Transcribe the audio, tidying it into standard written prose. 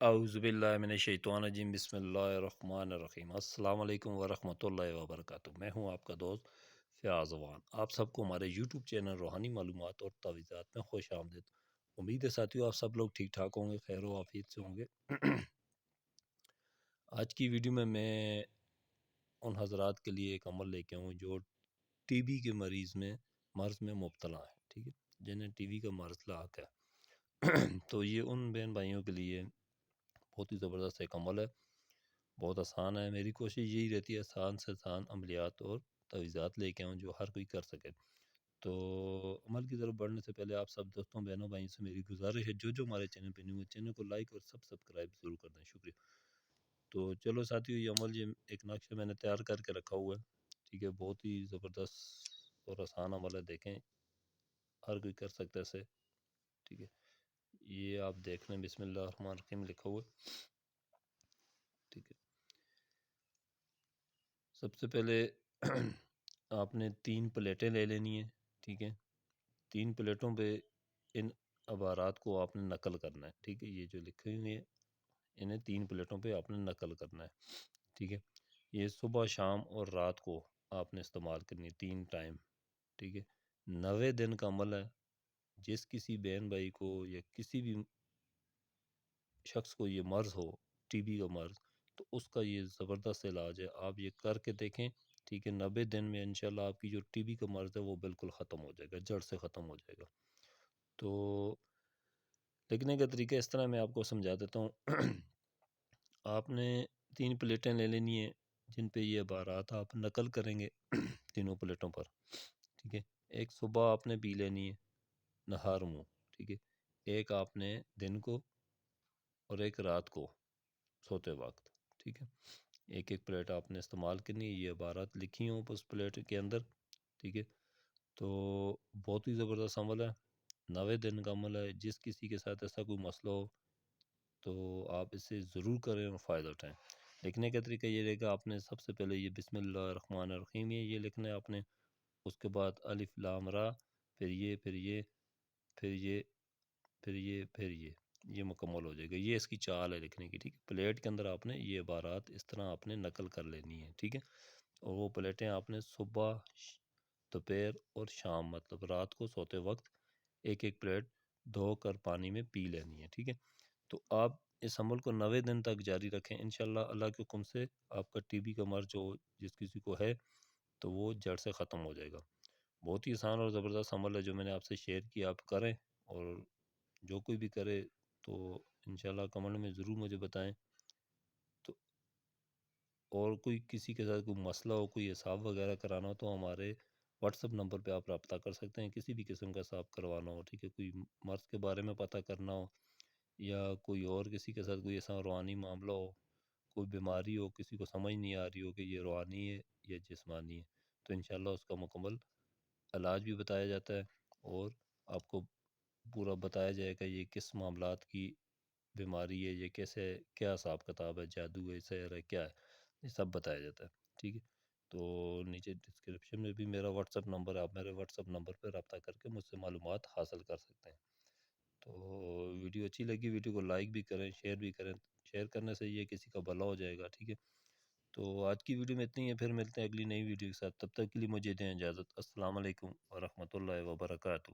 اعوذ باللہ من الشیطان الرجیم بسم اللہ الرحمن الرحیم السلام علیکم ورحمۃ اللہ وبرکاتہ۔ میں ہوں آپ کا دوست فیاض وان۔ آپ سب کو ہمارے یوٹیوب چینل روحانی معلومات اور تعویذات میں خوش آمدید۔ امید ہے ساتھیو آپ سب لوگ ٹھیک ٹھاک ہوں گے، خیر و عافیت سے ہوں گے۔ آج کی ویڈیو میں ان حضرات کے لیے ایک عمل لے کے آؤں جو ٹی بی کے مرض میں مبتلا ہیں، ٹھیک ہے، جنہیں ٹی بی کا مرض لاحق ہے۔ تو یہ ان بہن بھائیوں کے لیے بہت ہی زبردست ایک عمل ہے، بہت آسان ہے۔ میری کوشش یہی رہتی ہے آسان سے آسان عملیات اور تعویذات لے کے آؤں جو ہر کوئی کر سکے۔ تو عمل کی طرف بڑھنے سے پہلے آپ سب دوستوں بہنوں بھائیوں سے میری گزارش ہے جو ہمارے چینل پہ نیو ہے، چینل کو لائک اور سبسکرائب ضرور کر دیں، شکریہ۔ تو چلو ساتھیو، یہ عمل ایک نقشہ میں نے تیار کر کے رکھا ہوا ہے، ٹھیک ہے، بہت ہی زبردست اور آسان عمل ہے، دیکھیں ہر کوئی کر سکتا ہے اسے، ٹھیک ہے۔ یہ آپ دیکھ لیں، بسم اللہ الرحمن الرحیم لکھا ہوا ہے، ٹھیک ہے۔ سب سے پہلے آپ نے 3 پلیٹیں لے لینی ہیں، ٹھیک ہے۔ 3 پلیٹوں پہ ان عبارات کو آپ نے نقل کرنا ہے، ٹھیک ہے۔ یہ جو لکھے ہوئے ہیں انہیں 3 پلیٹوں پہ آپ نے نقل کرنا ہے، ٹھیک ہے۔ یہ صبح شام اور رات کو آپ نے استعمال کرنی ہے، 3 ٹائم، ٹھیک ہے۔ 90 دن کا عمل ہے۔ جس کسی بہن بھائی کو یا کسی بھی شخص کو یہ مرض ہو، ٹی بی کا مرض، تو اس کا یہ زبردست علاج ہے، آپ یہ کر کے دیکھیں، ٹھیک ہے۔ 90 دن میں انشاءاللہ آپ کی جو ٹی بی کا مرض ہے وہ بالکل ختم ہو جائے گا، جڑ سے ختم ہو جائے گا۔ تو لکھنے کا طریقہ اس طرح میں آپ کو سمجھا دیتا ہوں۔ آپ نے 3 پلیٹیں لے لینی ہیں جن پہ یہ عبارات آپ نقل کریں گے تینوں پلیٹوں پر، ٹھیک ہے۔ ایک صبح آپ نے پی لینی ہے نہار منہ، ٹھیک ہے۔ ایک آپ نے دن کو اور ایک رات کو سوتے وقت، ٹھیک ہے۔ ایک ایک پلیٹ آپ نے استعمال کرنی ہے، یہ عبارات لکھی ہوں اس پلیٹ کے اندر، ٹھیک ہے۔ تو بہت ہی زبردست عمل ہے، 90 دن کا عمل ہے۔ جس کسی کے ساتھ ایسا کوئی مسئلہ ہو تو آپ اسے ضرور کریں اور فائدہ اٹھائیں۔ لکھنے کا طریقہ یہ رہے گا، آپ نے سب سے پہلے یہ بسم اللہ الرحمن الرحیم یہ لکھنا ہے آپ نے، اس کے بعد الف لام را، پھر یہ پھر یہ پھر یہ پھر یہ پھر یہ مکمل ہو جائے گا۔ یہ اس کی چال ہے لکھنے کی، ٹھیک ہے۔ پلیٹ کے اندر آپ نے یہ عبارات اس طرح آپ نے نقل کر لینی ہے، ٹھیک ہے۔ اور وہ پلیٹیں آپ نے صبح، دوپہر اور شام، مطلب رات کو سوتے وقت ایک ایک پلیٹ دھو کر پانی میں پی لینی ہے، ٹھیک ہے۔ تو آپ اس عمل کو 90 دن تک جاری رکھیں، انشاءاللہ اللہ کے حکم سے آپ کا ٹی بی کا مرض جو جس کسی کو ہے تو وہ جڑ سے ختم ہو جائے گا۔ بہت ہی آسان اور زبردست عمل ہے جو میں نے آپ سے شیئر کیا، آپ کریں، اور جو کوئی بھی کرے تو انشاءاللہ کمنٹ میں ضرور مجھے بتائیں۔ تو اور کوئی کسی کے ساتھ کوئی مسئلہ ہو، کوئی حساب وغیرہ کرانا ہو تو ہمارے واٹس اپ نمبر پہ آپ رابطہ کر سکتے ہیں، کسی بھی قسم کا حساب کروانا ہو، ٹھیک ہے۔ کوئی مرض کے بارے میں پتہ کرنا ہو یا کوئی اور کسی کے ساتھ کوئی ایسا روحانی معاملہ ہو، کوئی بیماری ہو، کسی کو سمجھ نہیں آ رہی ہو کہ یہ روحانی ہے یا جسمانی ہے، تو انشاءاللہ اس کا مکمل علاج بھی بتایا جاتا ہے، اور آپ کو پورا بتایا جائے گا یہ کس معاملات کی بیماری ہے، یہ کیسے، کیا حساب کتاب ہے، جادو ہے، سحر ہے، کیا ہے، یہ سب بتایا جاتا ہے، ٹھیک ہے۔ تو نیچے ڈسکرپشن میں بھی میرا واٹس اپ نمبر ہے، آپ میرے واٹس اپ نمبر پہ رابطہ کر کے مجھ سے معلومات حاصل کر سکتے ہیں۔ تو ویڈیو اچھی لگی، ویڈیو کو لائک بھی کریں، شیئر بھی کریں، شیئر کرنے سے یہ کسی کا بھلا ہو جائے گا، ٹھیک ہے۔ تو آج کی ویڈیو میں اتنی ہے، پھر ملتے ہیں اگلی نئی ویڈیو کے ساتھ، تب تک کے لیے مجھے دیں اجازت۔ السلام علیکم ورحمۃ اللہ وبرکاتہ۔